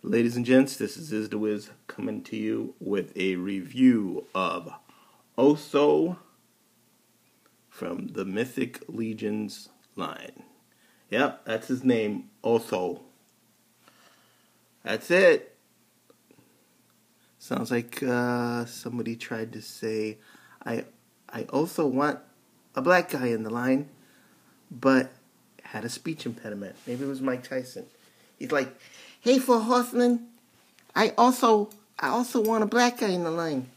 Ladies and gents, this is the Wiz coming to you with a review of Otho from the Mythic Legions line. Yep, that's his name, Otho. That's it. Sounds like somebody tried to say, I also want a black guy in the line, but had a speech impediment. Maybe it was Mike Tyson. He's like, hey, Four Horsemen, I also want a black guy in the line.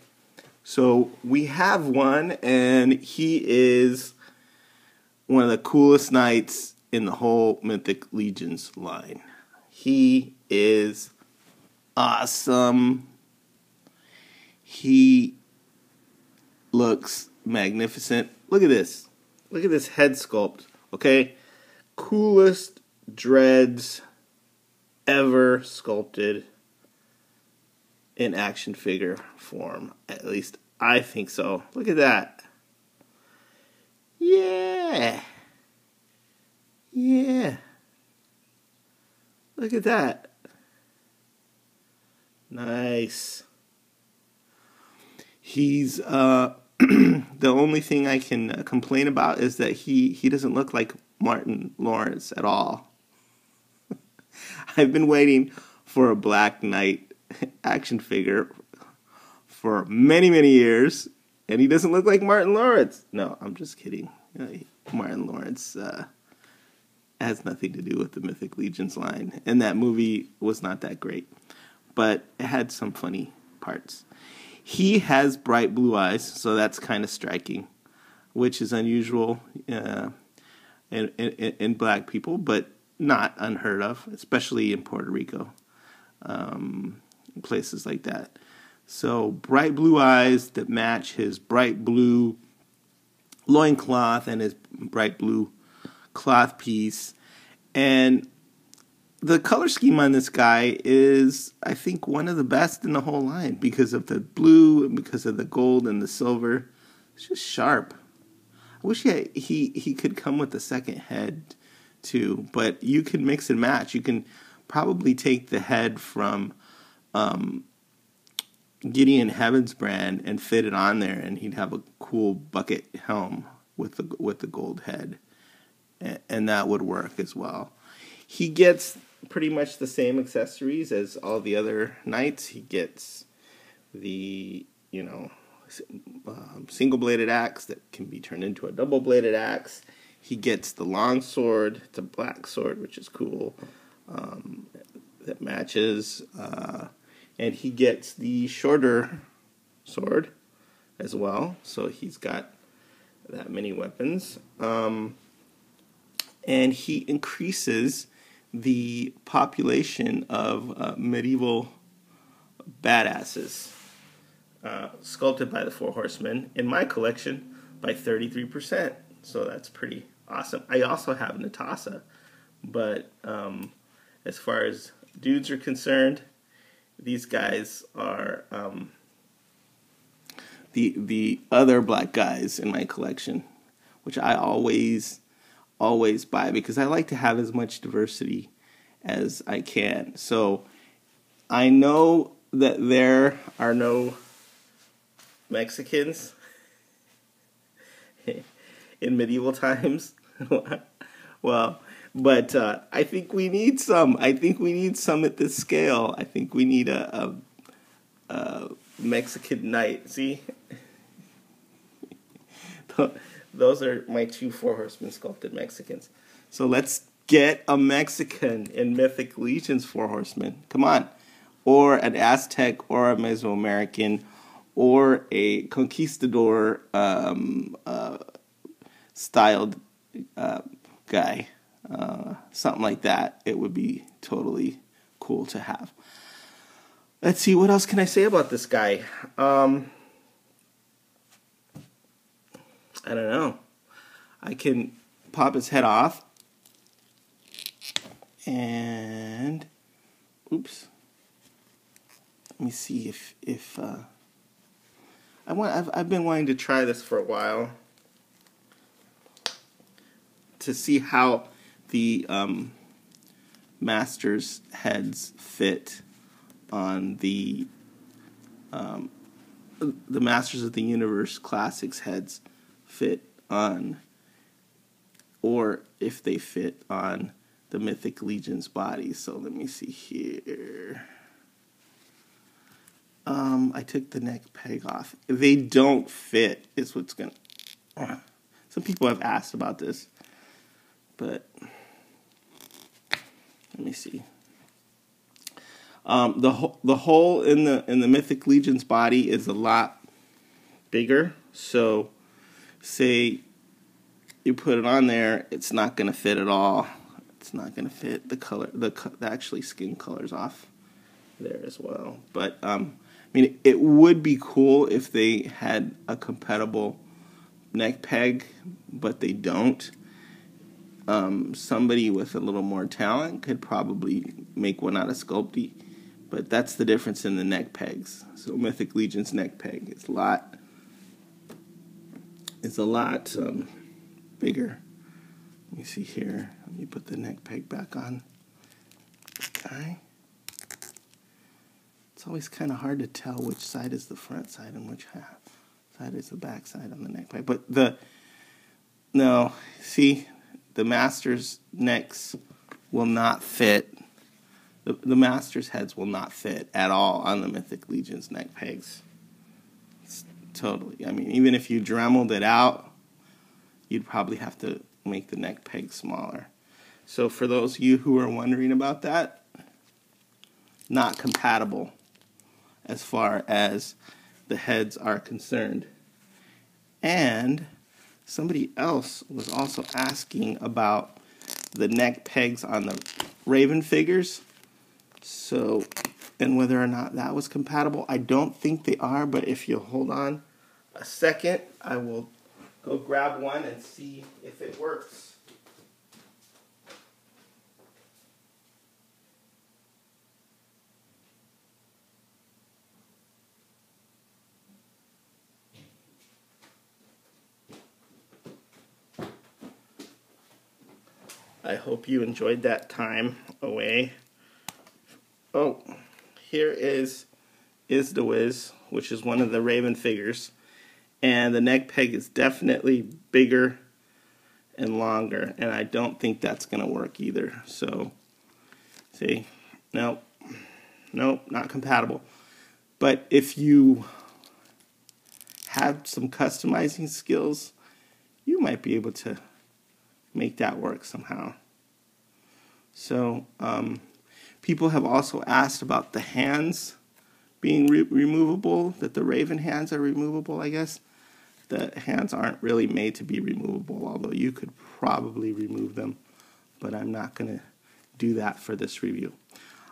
So we have one, and he is one of the coolest knights in the whole Mythic Legions line. He is awesome. He looks magnificent. Look at this. Look at this head sculpt, okay? Coolest dreads ever sculpted in action figure form. At least I think so. Look at that. Yeah. Yeah. Look at that. Nice. He's the only thing I can complain about is that he doesn't look like Martin Lawrence at all. I've been waiting for a Black Knight action figure for many, many years, and he doesn't look like Martin Lawrence. No, I'm just kidding. Martin Lawrence has nothing to do with the Mythic Legions line, and that movie was not that great, but it had some funny parts. He has bright blue eyes, so that's kind of striking, which is unusual in black people, but not unheard of, especially in Puerto Rico, places like that. So bright blue eyes that match his bright blue loincloth and his bright blue cloth piece. And the color scheme on this guy is, I think, one of the best in the whole line because of the blue and because of the gold and the silver. It's just sharp. I wish he could come with a second head too, but you can mix and match. You can probably take the head from Gideon Heaven's brand and fit it on there, and he'd have a cool bucket helm with the gold head, and that would work as well. He gets pretty much the same accessories as all the other knights. He gets the single-bladed axe that can be turned into a double-bladed axe. He gets the long sword. It's a black sword, which is cool. That matches. And he gets the shorter sword as well. So he's got that many weapons. And he increases the population of medieval badasses sculpted by the Four Horsemen in my collection by 33%. So that's pretty awesome. I also have Natasha, but as far as dudes are concerned, these guys are the other black guys in my collection, which I always buy because I like to have as much diversity as I can. So I know that there are no Mexicans in medieval times. Well, but I think we need some. I think we need some at this scale. I think we need a Mexican knight. See? Those are my two Four Horsemen sculpted Mexicans. So let's get a Mexican in Mythic Legions Four Horsemen. Come on. Or an Aztec or a Mesoamerican or a conquistador styled guy. Something like that. It would be totally cool to have. Let's see, what else can I say about this guy? I don't know. I can pop his head off. And oops. Let me see if I've been wanting to try this for a while to see how the masters' heads fit on the Masters of the Universe Classics heads fit on, or if they fit on the Mythic Legion's body. So let me see here. I took the neck peg off. They don't fit is what's going to... Some people have asked about this, but let me see. The hole in the Mythic Legion's body is a lot bigger. So, say you put it on there, it's not going to fit at all. It's not going to fit. The color, the actually skin colors off there as well. But I mean, it would be cool if they had a compatible neck peg, but they don't. Somebody with a little more talent could probably make one out of Sculpey, but that's the difference in the neck pegs. So Mythic Legion's neck peg is a lot bigger. Let me see here. Let me put the neck peg back on. Okay. It's always kind of hard to tell which side is the front side and which side is the back side on the neck peg. But see, the Masters necks will not fit. The Masters heads will not fit at all on the Mythic Legion's neck pegs. Totally. I mean, even if you dremeled it out, you'd probably have to make the neck peg smaller. So for those of you who are wondering about that, not compatible as far as the heads are concerned. And somebody else was also asking about the neck pegs on the Raven figures. So, and whether or not that was compatible. I don't think they are, but if you hold on a second, I will go grab one and see if it works. I hope you enjoyed that time away. Oh, here is the Wiz, which is one of the Raven figures. And the neck peg is definitely bigger and longer. And I don't think that's going to work either. So, see, nope, not compatible. But if you have some customizing skills, you might be able to make that work somehow. So, people have also asked about the hands being removable, that the Raven hands are removable, I guess. The hands aren't really made to be removable, although you could probably remove them, but I'm not going to do that for this review.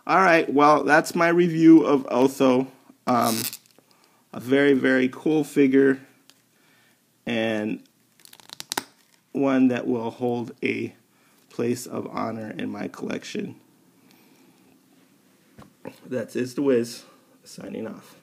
All right, well, that's my review of Otho. A very, very cool figure, and one that will hold a place of honor in my collection. That's Is the Wiz, signing off.